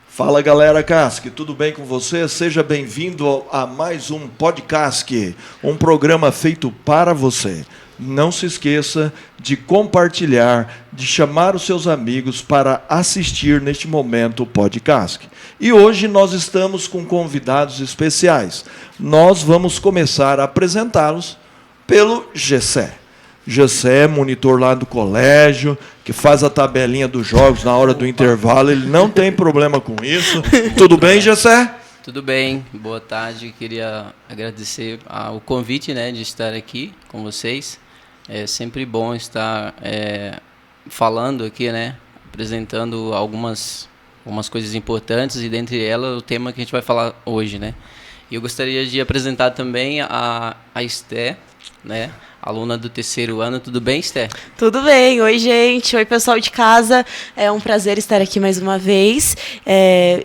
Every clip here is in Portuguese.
Fala galera Casque, tudo bem com você? Seja bem-vindo a mais um podcast, um programa feito para você. Não se esqueça de compartilhar, de chamar os seus amigos para assistir neste momento o podcast. E hoje nós estamos com convidados especiais. Nós vamos começar a apresentá-los pelo Gessé. Gessé é monitor lá do colégio, que faz a tabelinha dos jogos na hora do intervalo. Ele não tem problema com isso. Tudo bem, Gessé? Tudo bem, boa tarde. Queria agradecer o convite, né, de estar aqui com vocês. É sempre bom estar falando aqui, né, apresentando algumas coisas importantes, e dentre elas o tema que a gente vai falar hoje, né. E eu gostaria de apresentar também a Esther, né, aluna do 3º ano. Tudo bem, Esther? Tudo bem. Oi, gente. Oi, pessoal de casa. É um prazer estar aqui mais uma vez.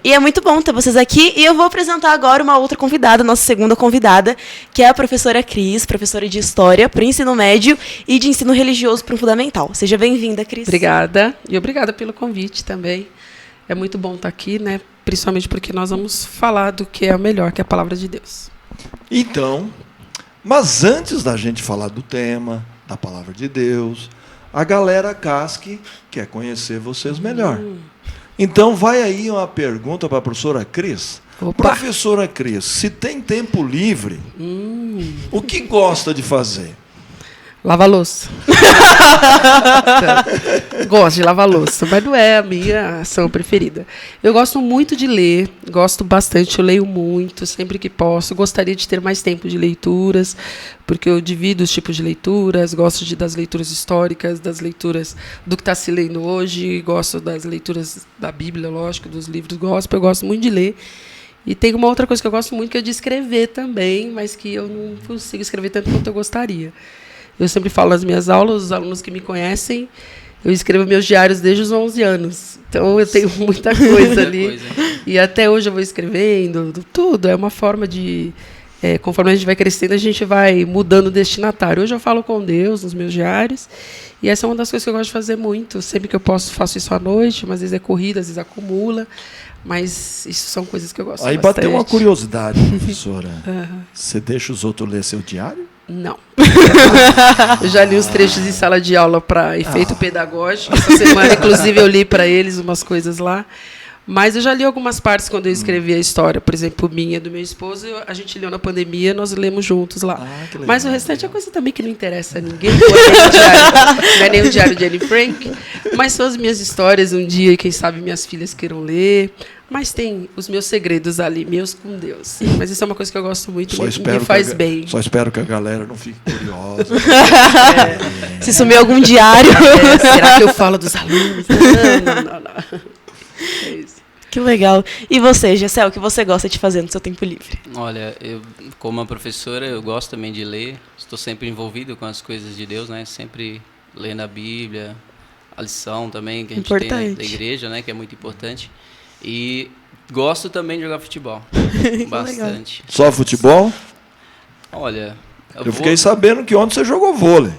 E é muito bom ter vocês aqui. E eu vou apresentar agora uma outra convidada, nossa segunda convidada, que é a professora Cris, professora de História para o ensino médio e de ensino religioso para o fundamental. Seja bem-vinda, Cris. Obrigada. E obrigada pelo convite também. É muito bom estar aqui, né? Principalmente porque nós vamos falar do que é o melhor, que é a palavra de Deus. Então, mas antes da gente falar do tema, da palavra de Deus, a galera Casque quer conhecer vocês melhor. Então vai aí uma pergunta para a professora Cris. Opa. Professora Cris, se tem tempo livre, o que gosta de fazer? Lavar louça. Gosto de lavar louça, mas não é a minha ação preferida. Eu gosto muito de ler, gosto bastante, eu leio muito, sempre que posso. Gostaria de ter mais tempo de leituras, porque eu divido os tipos de leituras, gosto das leituras históricas, das leituras do que está se lendo hoje, gosto das leituras da Bíblia, lógico, dos livros gospel, eu gosto muito de ler. E tem uma outra coisa que eu gosto muito, que é de escrever também, mas que eu não consigo escrever tanto quanto eu gostaria. Eu sempre falo nas minhas aulas, os alunos que me conhecem, eu escrevo meus diários desde os 11 anos. Então, eu tenho muita coisa ali. E até hoje eu vou escrevendo, tudo. É uma forma de... conforme a gente vai crescendo, a gente vai mudando o destinatário. Hoje eu falo com Deus nos meus diários. E essa é uma das coisas que eu gosto de fazer muito. Sempre que eu posso, faço isso à noite. Mas às vezes é corrida, às vezes acumula. Mas isso são coisas que eu gosto bastante. Aí bateu uma curiosidade, professora. Você deixa os outros ler seu diário? Não. Eu já li os trechos em sala de aula para efeito pedagógico. Essa semana, inclusive, eu li para eles umas coisas lá. Mas eu já li algumas partes quando eu escrevi a história, por exemplo, minha, do meu esposo. A gente leu na pandemia, nós lemos juntos lá. Mas o restante é coisa também que não interessa a ninguém. Não é nem o diário de Anne Frank. Mas são as minhas histórias um dia, e quem sabe minhas filhas queiram ler. Mas tem os meus segredos ali, meus com Deus. Mas isso é uma coisa que eu gosto muito, me faz bem. Só espero que a galera não fique curiosa. Se sumir algum diário. Será que eu falo dos alunos? Não. É isso. Que legal. E você, Gessé, o que você gosta de fazer no seu tempo livre? Olha, eu, como uma professora, eu gosto também de ler. Estou sempre envolvido com as coisas de Deus, né? Sempre lendo a Bíblia, a lição também que a gente tem da igreja, né? Que é muito importante. E gosto também de jogar futebol. Bastante. Só futebol? Olha, eu fiquei sabendo que ontem você jogou vôlei.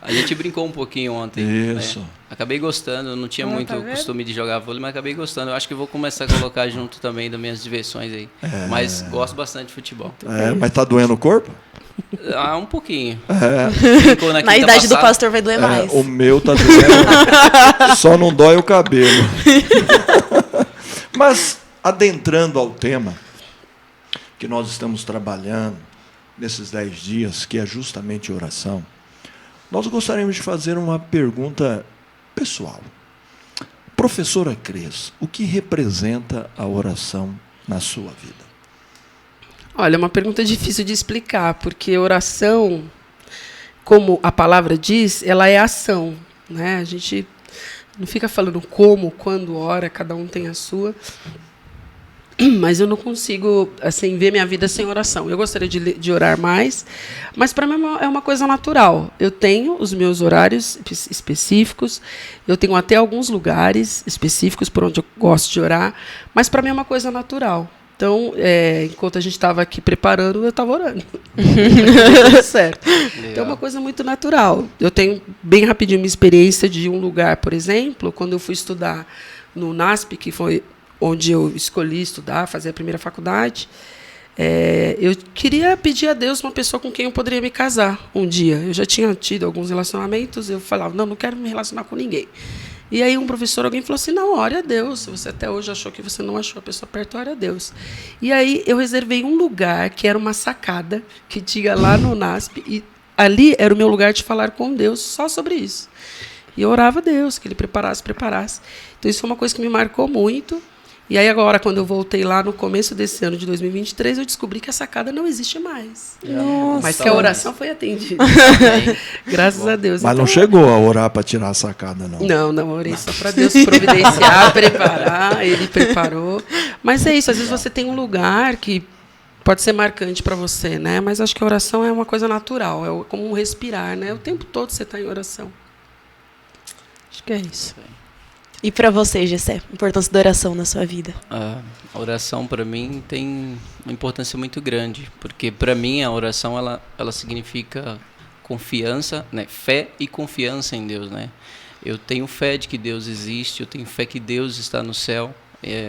A gente brincou um pouquinho ontem. Isso. Né? Acabei gostando, eu não tinha muito costume de jogar vôlei, mas acabei gostando. Eu acho que eu vou começar a colocar junto também das minhas diversões aí. Mas gosto bastante de futebol. Mas tá doendo o corpo? Um pouquinho. Na idade do pastor vai doer mais. O meu tá doendo. Só não dói o cabelo. Mas, adentrando ao tema que nós estamos trabalhando nesses 10 dias, que é justamente oração, nós gostaríamos de fazer uma pergunta pessoal. Professora Cris, o que representa a oração na sua vida? Olha, é uma pergunta difícil de explicar, porque oração, como a palavra diz, ela é ação, né? A gente não fica falando como, quando ora, cada um tem a sua. mas eu não consigo assim ver minha vida sem oração. Eu gostaria de orar mais, mas para mim é uma coisa natural. Eu tenho os meus horários específicos, eu tenho até alguns lugares específicos por onde eu gosto de orar, mas para mim é uma coisa natural. Então, enquanto a gente estava aqui preparando, eu estava orando. Tudo certo. Então, é uma coisa muito natural. Eu tenho bem rapidinho uma experiência de um lugar, por exemplo, quando eu fui estudar no NASP, que foi onde eu escolhi estudar, fazer a primeira faculdade. Eu queria pedir a Deus uma pessoa com quem eu poderia me casar um dia. Eu já tinha tido alguns relacionamentos, eu falava, não quero me relacionar com ninguém. E aí alguém falou assim, não, ore a Deus. Se você até hoje achou que você não achou a pessoa perto, ore a Deus. E aí eu reservei um lugar, que era uma sacada, que tinha lá no NASP, e ali era o meu lugar de falar com Deus só sobre isso. E eu orava a Deus, que Ele preparasse. Então isso foi uma coisa que me marcou muito. E aí agora, quando eu voltei lá no começo desse ano de 2023, eu descobri que a sacada não existe mais. Nossa. Mas que a oração foi atendida. Graças a Deus. Mas então, não chegou a orar para tirar a sacada, não. Não, orei só para Deus providenciar, preparar, Ele preparou. Mas é isso, às vezes você tem um lugar que pode ser marcante para você, né? Mas acho que a oração é uma coisa natural, é como um respirar, né? O tempo todo você está em oração. Acho que é isso. E para você, Gessé, a importância da oração na sua vida? A oração para mim tem uma importância muito grande, porque para mim a oração ela significa confiança, né? Fé e confiança em Deus, né? Eu tenho fé de que Deus existe, eu tenho fé que Deus está no céu,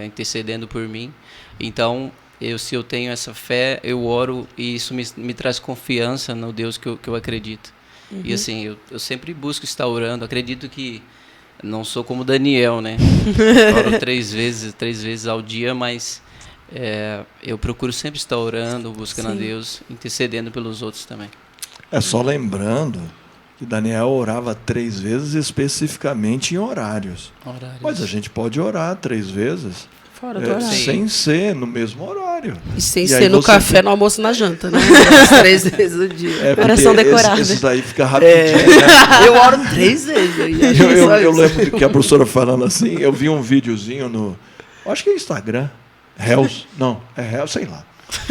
intercedendo por mim. Então, se eu tenho essa fé, eu oro e isso me traz confiança no Deus que eu acredito. Uhum. E assim, eu sempre busco estar orando, acredito que não sou como Daniel, né? Oro 3 vezes ao dia, mas eu procuro sempre estar orando, buscando a Deus, intercedendo pelos outros também. Só lembrando que Daniel orava 3 vezes especificamente em horários. Mas a gente pode orar 3 vezes fora do horário. Sem ser no mesmo horário. E sem ser no café, no almoço, na janta, né? 3 vezes o dia. Oração decorada. Esse daí fica rapidinho. Né? Eu oro 3 vezes. Eu lembro que a professora falando assim, eu vi um videozinho no... Acho que é Instagram. Reels? Não, é Reels, sei lá.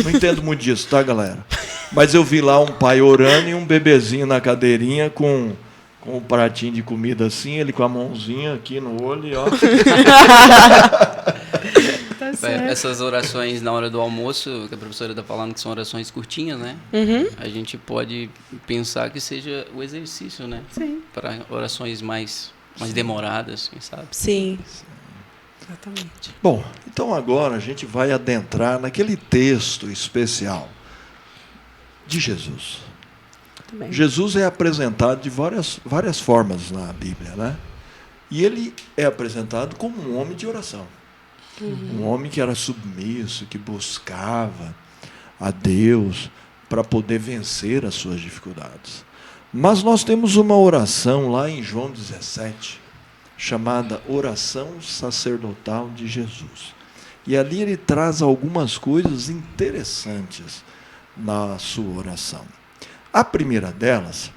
Não entendo muito disso, tá, galera? Mas eu vi lá um pai orando e um bebezinho na cadeirinha com um pratinho de comida assim, ele com a mãozinha aqui no olho e ó. Essas orações na hora do almoço, que a professora está falando que são orações curtinhas, né? Uhum. A gente pode pensar que seja o exercício, né? Sim. Para orações mais demoradas, quem sabe? Sim. Exatamente. Bom, então agora a gente vai adentrar naquele texto especial de Jesus. Também. Jesus é apresentado de várias formas na Bíblia, né? E ele é apresentado como um homem de oração. Um homem que era submisso, que buscava a Deus para poder vencer as suas dificuldades. Mas nós temos uma oração lá em João 17, chamada Oração Sacerdotal de Jesus. E ali ele traz algumas coisas interessantes na sua oração. A primeira delas,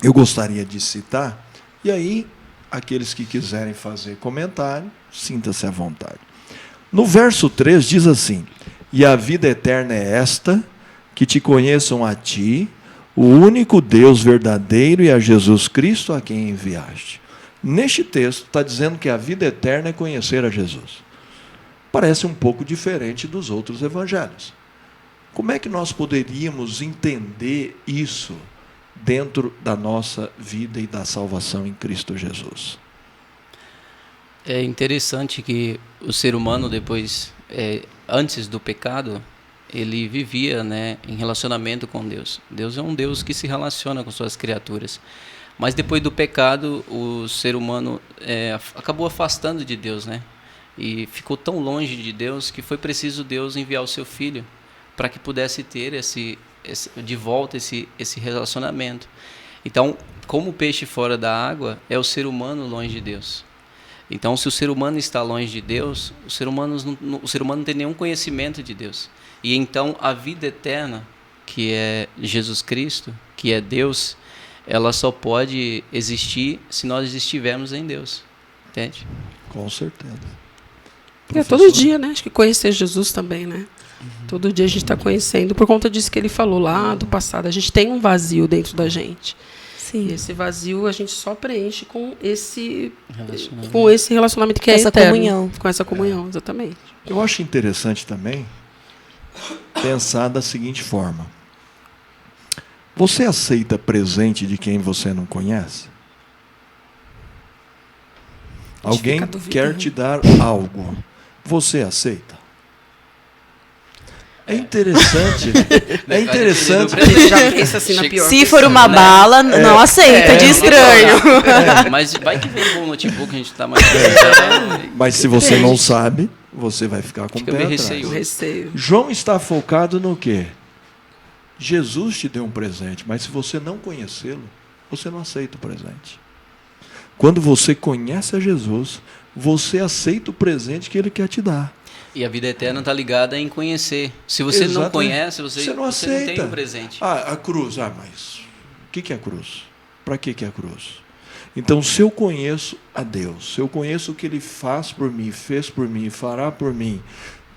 eu gostaria de citar, e aí aqueles que quiserem fazer comentário, sinta-se à vontade. No verso 3 diz assim: e a vida eterna é esta, que te conheçam a ti, o único Deus verdadeiro, e a Jesus Cristo a quem enviaste. Neste texto está dizendo que a vida eterna é conhecer a Jesus. Parece um pouco diferente dos outros evangelhos. Como é que nós poderíamos entender isso dentro da nossa vida e da salvação em Cristo Jesus? É interessante que o ser humano depois, antes do pecado, ele vivia, né, em relacionamento com Deus. Deus é um Deus que se relaciona com suas criaturas. Mas depois do pecado, o ser humano acabou afastando de Deus, né? E ficou tão longe de Deus que foi preciso Deus enviar o seu Filho para que pudesse ter de volta esse relacionamento. Então, como o peixe fora da água, é o ser humano longe de Deus. Então, se o ser humano está longe de Deus, o ser humano não tem nenhum conhecimento de Deus. E então, a vida eterna, que é Jesus Cristo, que é Deus, ela só pode existir se nós estivermos em Deus. Entende? Com certeza. Todo dia, né? Acho que conhecer Jesus também, né? Todo dia a gente está conhecendo, por conta disso que ele falou lá do passado. A gente tem um vazio dentro da gente. Sim. E esse vazio a gente só preenche com esse Relacionamento. relacionamento que Com é essa eterno. comunhão. Com essa comunhão, exatamente. Eu acho interessante também pensar da seguinte forma. Você aceita presente de quem você não conhece? Alguém fica duvidando. quer te dar algo. Você aceita? É interessante. É interessante. A gente já pensa assim na pior. Se for uma bala, não aceita, de estranho. Mas vai que vem com o notebook, a gente tá mais... Mas se você não sabe, você vai ficar com o Fica pé meio atrás. receioso. Receio. João está focado no quê? Jesus te deu um presente, mas se você não conhecê-lo, você não aceita o presente. Quando você conhece a Jesus, você aceita o presente que ele quer te dar. E a vida eterna está ligada em conhecer. Se você não Exatamente. conhece, você não não aceita. tem o presente. Ah, a cruz. Ah, mas o que é a cruz? Para que é a cruz? Então, se eu conheço a Deus, se eu conheço o que Ele faz por mim, fez por mim, fará por mim,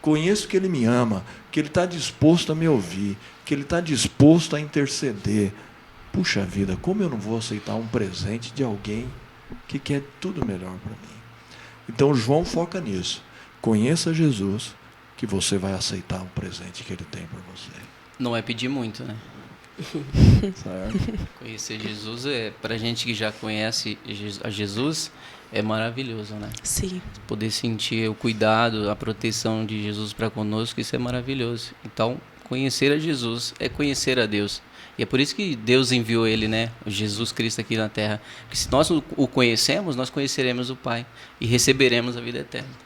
conheço que Ele me ama, que Ele está disposto a me ouvir, que Ele está disposto a interceder. Puxa vida, como eu não vou aceitar um presente de alguém que quer tudo melhor para mim? Então, João foca nisso. Conheça Jesus, que você vai aceitar o presente que Ele tem para você. Não é pedir muito, né? Certo? Conhecer Jesus, para gente que já conhece a Jesus, é maravilhoso, né? Sim. Poder sentir o cuidado, a proteção de Jesus para conosco, isso é maravilhoso. Então, conhecer a Jesus é conhecer a Deus. E é por isso que Deus enviou ele, né? O Jesus Cristo aqui na Terra. Porque se nós o conhecemos, nós conheceremos o Pai e receberemos a vida eterna.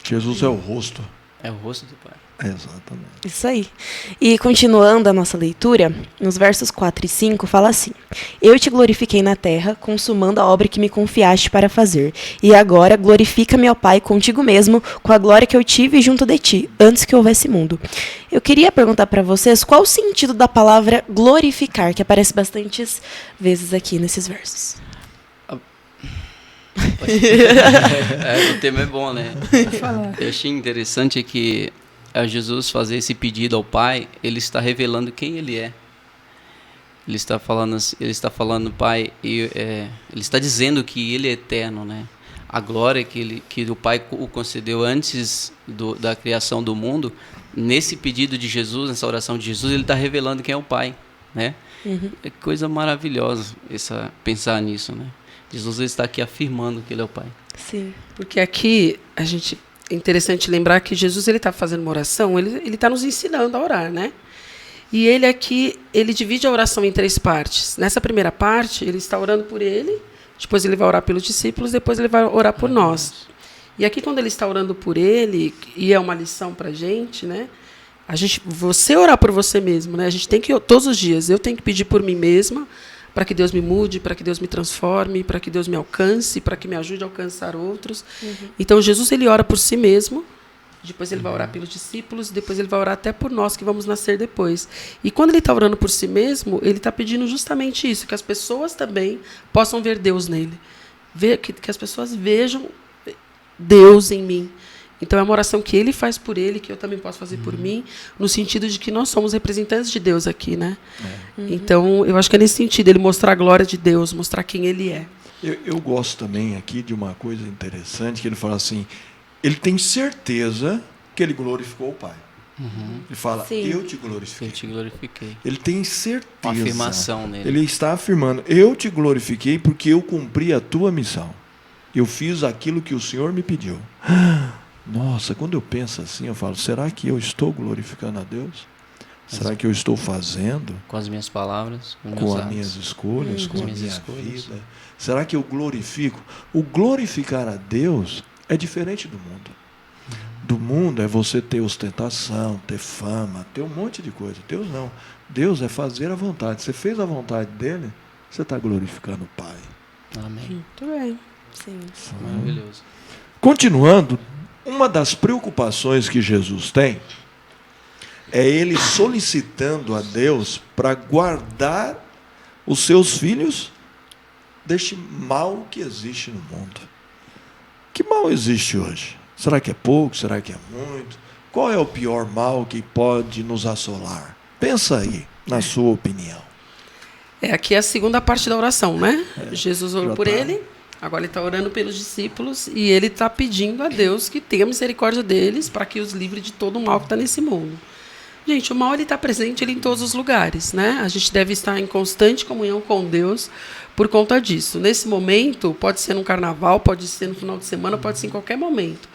Jesus é o rosto. É o rosto do Pai. Exatamente. Isso aí. E continuando a nossa leitura, nos versos 4 e 5, fala assim: Eu te glorifiquei na terra, consumando a obra que me confiaste para fazer. E agora glorifica-me, ó Pai, contigo mesmo, com a glória que eu tive junto de ti, antes que houvesse mundo. Eu queria perguntar para vocês qual o sentido da palavra glorificar, que aparece bastantes vezes aqui nesses versos. O tema é bom, né? Eu achei interessante que ao Jesus fazer esse pedido ao Pai, ele está revelando quem ele é. Ele está falando, Pai, ele está dizendo que ele é eterno, né? A glória que o Pai o concedeu antes da criação do mundo, nesse pedido de Jesus, nessa oração de Jesus, ele está revelando quem é o Pai, né? Uhum. É coisa maravilhosa pensar nisso, né? Jesus está aqui afirmando que ele é o Pai. Sim. Porque aqui é interessante lembrar que Jesus ele está fazendo uma oração, ele está nos ensinando a orar, né? E ele aqui, ele divide a oração em 3 partes. Nessa primeira parte, ele está orando por ele, depois ele vai orar pelos discípulos, depois ele vai orar por nós. E aqui, quando ele está orando por ele, e é uma lição para a gente, né? Você orar por você mesmo, né? A gente tem que, todos os dias, eu tenho que pedir por mim mesma, para que Deus me mude, para que Deus me transforme, para que Deus me alcance, para que me ajude a alcançar outros. Uhum. Então, Jesus ele ora por si mesmo, depois ele vai orar pelos discípulos, depois ele vai orar até por nós que vamos nascer depois. E quando ele está orando por si mesmo, ele está pedindo justamente isso, que as pessoas também possam ver Deus nele. Que as pessoas vejam Deus em mim. Então, é uma oração que ele faz por ele, que eu também posso fazer por mim, no sentido de que nós somos representantes de Deus aqui, né? Uhum. Então, eu acho que é nesse sentido, ele mostrar a glória de Deus, mostrar quem ele é. Eu gosto também aqui de uma coisa interessante, que ele fala assim, ele tem certeza que ele glorificou o Pai. Uhum. Ele fala, Sim. eu te glorifiquei. Eu te glorifiquei. Ele tem certeza. Uma afirmação nele. Ele está afirmando, eu te glorifiquei porque eu cumpri a tua missão. Eu fiz aquilo que o Senhor me pediu. Nossa, quando eu penso assim, eu falo, será que eu estou glorificando a Deus? Será que eu estou fazendo? Com as minhas palavras, com as minhas escolhas, com a minha escolhas. vida? Será que eu glorifico? O glorificar a Deus é diferente do mundo. Do mundo é você ter ostentação, ter fama, ter um monte de coisa. Deus não. Deus é fazer a vontade. Você fez a vontade dele, você está glorificando o Pai. Amém. Muito bem. Sim. Maravilhoso. Continuando, uma das preocupações que Jesus tem é ele solicitando a Deus para guardar os seus filhos deste mal que existe no mundo. Que mal existe hoje? Será que é pouco? Será que é muito? Qual é o pior mal que pode nos assolar? Pensa aí, na sua opinião. Aqui é a segunda parte da oração, né? Jesus orou por tá. ele, agora ele está orando pelos discípulos e ele está pedindo a Deus que tenha misericórdia deles para que os livre de todo o mal que está nesse mundo. Gente, o mal está presente em todos os lugares, né? A gente deve estar em constante comunhão com Deus por conta disso. Nesse momento, pode ser no carnaval, pode ser no final de semana, pode ser em qualquer momento.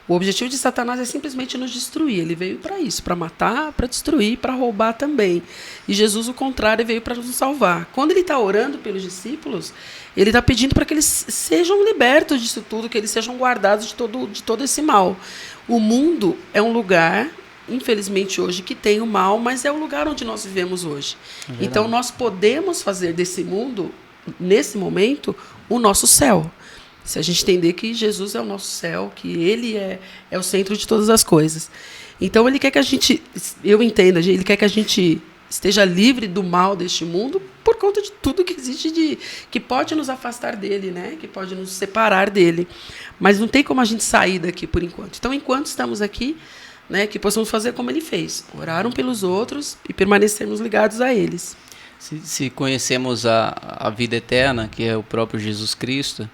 O objetivo de Satanás é simplesmente nos destruir. Ele veio para isso, para matar, para destruir, para roubar também. E Jesus, o contrário, veio para nos salvar. Quando ele está orando pelos discípulos, ele está pedindo para que eles sejam libertos disso tudo, que eles sejam guardados de todo esse mal. O mundo é um lugar, infelizmente hoje, que tem o mal, mas é o lugar onde nós vivemos hoje. Então nós podemos fazer desse mundo, nesse momento, o nosso céu. Se a gente entender que Jesus é o nosso céu, que ele é o centro de todas as coisas. Então ele quer que a gente, eu entendo, ele quer que a gente esteja livre do mal deste mundo por conta de tudo que existe que pode nos afastar dele, né? Que pode nos separar dele. Mas não tem como a gente sair daqui por enquanto. Então, enquanto estamos aqui, né, que possamos fazer como ele fez, orar um pelos outros e permanecermos ligados a eles. Se conhecemos a vida eterna, que é o próprio Jesus Cristo,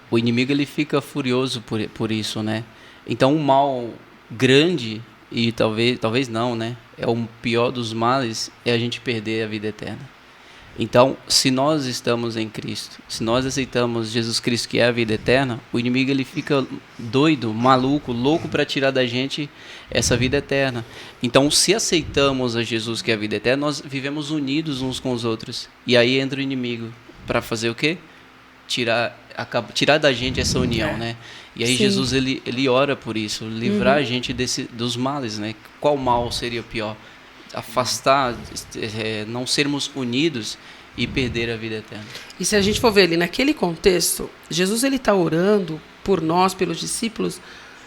o inimigo ele fica furioso por isso, né? Então, um mal grande, e talvez não, né? É o pior dos males, é a gente perder a vida eterna. Então, se nós estamos em Cristo, se nós aceitamos Jesus Cristo, que é a vida eterna, o inimigo ele fica doido, maluco, louco para tirar da gente essa vida eterna. Então, se aceitamos a Jesus, que é a vida eterna, nós vivemos unidos uns com os outros. E aí entra o inimigo para fazer o quê? Tirar da gente essa união, né? E aí Sim. Jesus ele ora por isso, livrar a gente dos males, né? Qual mal seria pior? Afastar, não sermos unidos e perder a vida eterna. E se a gente for ver ali naquele contexto, Jesus ele está orando por nós, pelos discípulos,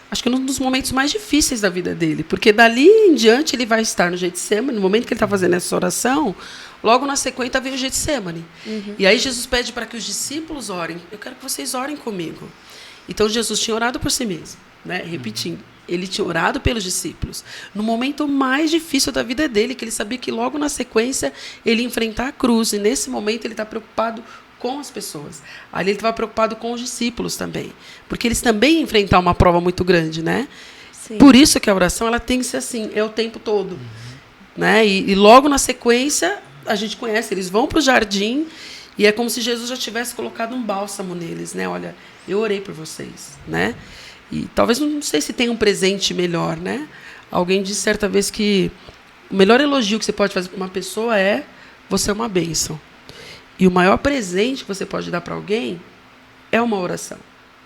acho que num dos momentos mais difíceis da vida dele, porque dali em diante ele vai estar no Getsemane, no momento que ele está fazendo essa oração, logo na sequência vem o Getsemane. E aí Jesus pede para que os discípulos orem. Eu quero que vocês orem comigo. Então Jesus tinha orado por si mesmo, né? Repetindo. Ele tinha orado pelos discípulos. No momento mais difícil da vida dele, que ele sabia que logo na sequência ele ia enfrentar a cruz. E nesse momento ele está preocupado com as pessoas. Ali ele estava preocupado com os discípulos também. Porque eles também iam enfrentar uma prova muito grande, né? Sim. Por isso que a oração ela tem que ser assim, é o tempo todo. Né? E logo na sequência, a gente conhece, eles vão para o jardim e é como se Jesus já tivesse colocado um bálsamo neles. Né? Olha, eu orei por vocês, né? E talvez, não sei se tem um presente melhor, né? Alguém disse certa vez que o melhor elogio que você pode fazer para uma pessoa é você é uma bênção. E o maior presente que você pode dar para alguém é uma oração.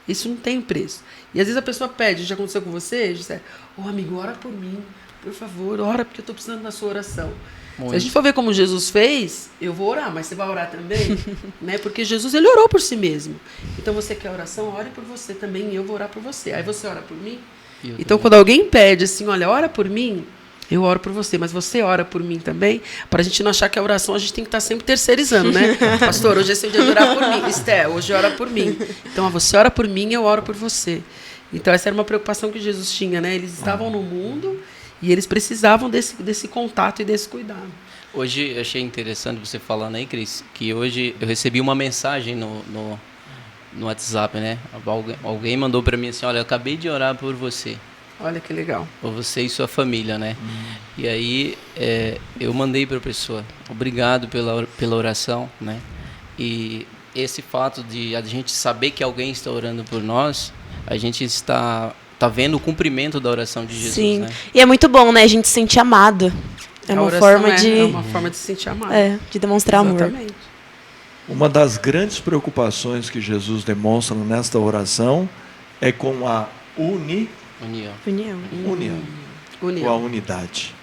Isso não tem preço. E às vezes a pessoa pede, já aconteceu com você? Diz, amigo, ora por mim, por favor, ora porque eu estou precisando da sua oração. Muito. Se a gente for ver como Jesus fez, eu vou orar, mas você vai orar também? Né? Porque Jesus ele orou por si mesmo. Então você quer oração? Ore por você também e eu vou orar por você. Aí você ora por mim? Então quando alguém pede assim, olha, ora por mim, eu oro por você, mas você ora por mim também? Para a gente não achar que a oração a gente tem que estar sempre terceirizando, né? Pastor, hoje é seu dia de orar por mim. Esté, hoje ora por mim. Então você ora por mim e eu oro por você. Então essa era uma preocupação que Jesus tinha, né? Eles estavam no mundo e eles precisavam desse contato e desse cuidado. Hoje, eu achei interessante você falando aí, Cris, que hoje eu recebi uma mensagem no WhatsApp, né? Alguém mandou para mim assim, olha, eu acabei de orar por você. Olha que legal. Por você e sua família, né? E aí, eu mandei para a pessoa, obrigado pela oração, né? E esse fato de a gente saber que alguém está orando por nós, a gente está vendo o cumprimento da oração de Jesus. Sim. Né? E é muito bom, né? A gente se sentir amado. É uma forma de... É uma forma de se sentir amado. De demonstrar Exatamente. amor. Uma das grandes preocupações que Jesus demonstra nesta oração é com a união. Com a unidade.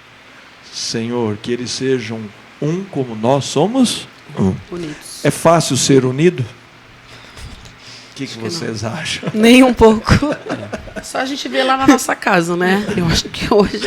Senhor, que eles sejam um como nós somos um. Unidos. É fácil ser unido? O que vocês acham? Nem um pouco. Só a gente vê lá na nossa casa, né? Eu acho que hoje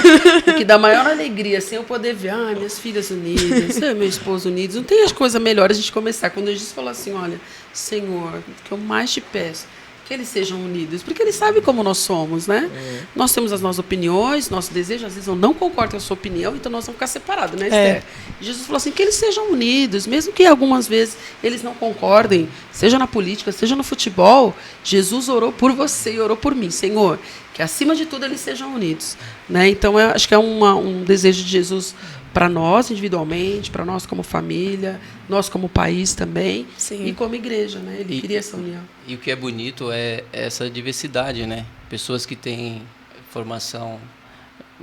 o que dá maior alegria, assim, eu poder ver, minhas filhas unidas, meu esposo unidos. Não tem as coisas melhores a gente começar. Quando Jesus falou assim, olha, Senhor, o que eu mais te peço, que eles sejam unidos, porque Ele sabe como nós somos, né? Nós temos as nossas opiniões, nosso desejo, às vezes eu não concordo com a sua opinião, então nós vamos ficar separados, né, Esther? E Jesus falou assim, que eles sejam unidos, mesmo que algumas vezes eles não concordem, seja na política, seja no futebol, Jesus orou por você e orou por mim, Senhor, que acima de tudo eles sejam unidos, né? Então eu acho que é um desejo de Jesus para nós individualmente, para nós como família, nós como país também, Sim. e como igreja, né? Ele queria essa união. E o que é bonito é essa diversidade, né? Pessoas que têm formação,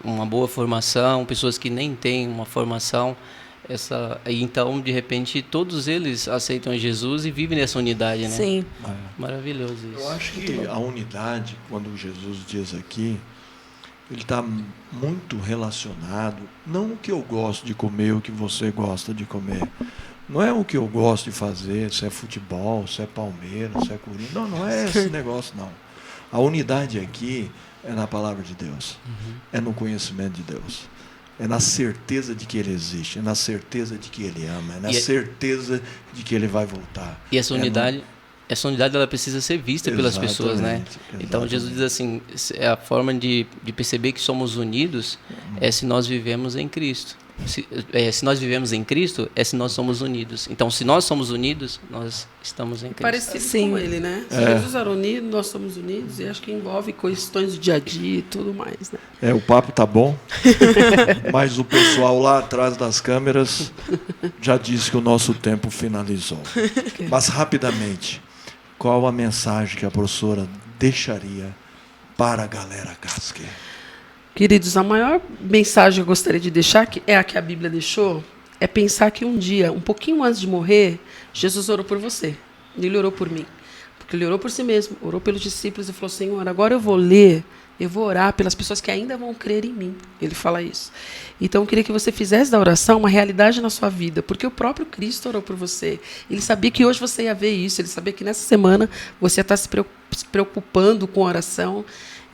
uma boa formação, pessoas que nem têm uma formação, então, de repente, todos eles aceitam Jesus e vivem nessa unidade, né? Sim. Maravilhoso isso. Eu acho que a unidade, quando Jesus diz aqui, ele está muito relacionado, não o que eu gosto de comer, o que você gosta de comer. Não é o que eu gosto de fazer, se é futebol, se é Palmeiras, se é Corinthians. Não é esse negócio, não. A unidade aqui é na palavra de Deus, é no conhecimento de Deus, é na certeza de que Ele existe, é na certeza de que Ele ama, é na certeza de que Ele vai voltar. E essa unidade... Essa unidade ela precisa ser vista pelas pessoas, né? Então Jesus diz assim, a forma de perceber que somos unidos é se nós vivemos em Cristo. Se nós vivemos em Cristo, é se nós somos unidos. Então, se nós somos unidos, nós estamos em Cristo. Parecido com Ele, né? Se Jesus era unido, nós somos unidos, e acho que envolve questões do dia a dia e tudo mais, né? O papo tá bom, mas o pessoal lá atrás das câmeras já disse que o nosso tempo finalizou. Mas, rapidamente, qual a mensagem que a professora deixaria para a galera Casque? Queridos, a maior mensagem que eu gostaria de deixar, que é a que a Bíblia deixou, é pensar que um dia, um pouquinho antes de morrer, Jesus orou por você. Ele orou por mim. Porque ele orou por si mesmo, orou pelos discípulos e falou, Senhor, agora eu vou orar pelas pessoas que ainda vão crer em mim. Ele fala isso. Então, eu queria que você fizesse da oração uma realidade na sua vida, porque o próprio Cristo orou por você. Ele sabia que hoje você ia ver isso, ele sabia que nessa semana você ia estar se preocupando com a oração.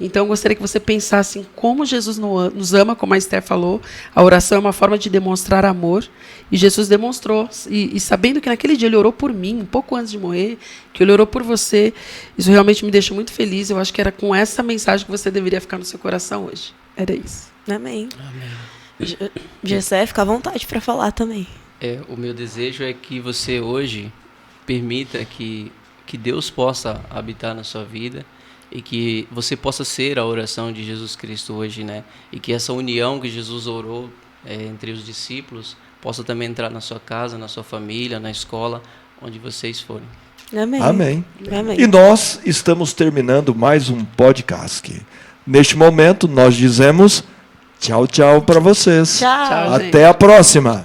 Então, eu gostaria que você pensasse em como Jesus nos ama, como a Esther falou. A oração é uma forma de demonstrar amor. E Jesus demonstrou. E sabendo que naquele dia Ele orou por mim, um pouco antes de morrer, que Ele orou por você, isso realmente me deixa muito feliz. Eu acho que era com essa mensagem que você deveria ficar no seu coração hoje. Era isso. Amém. Gessé, fica à vontade para falar também. O meu desejo é que você hoje permita que Deus possa habitar na sua vida, e que você possa ser a oração de Jesus Cristo hoje, né? E que essa união que Jesus orou entre os discípulos possa também entrar na sua casa, na sua família, na escola, onde vocês forem. Amém. Amém. Amém. E nós estamos terminando mais um podcast. Neste momento, nós dizemos tchau, tchau para vocês. Tchau. Até a próxima.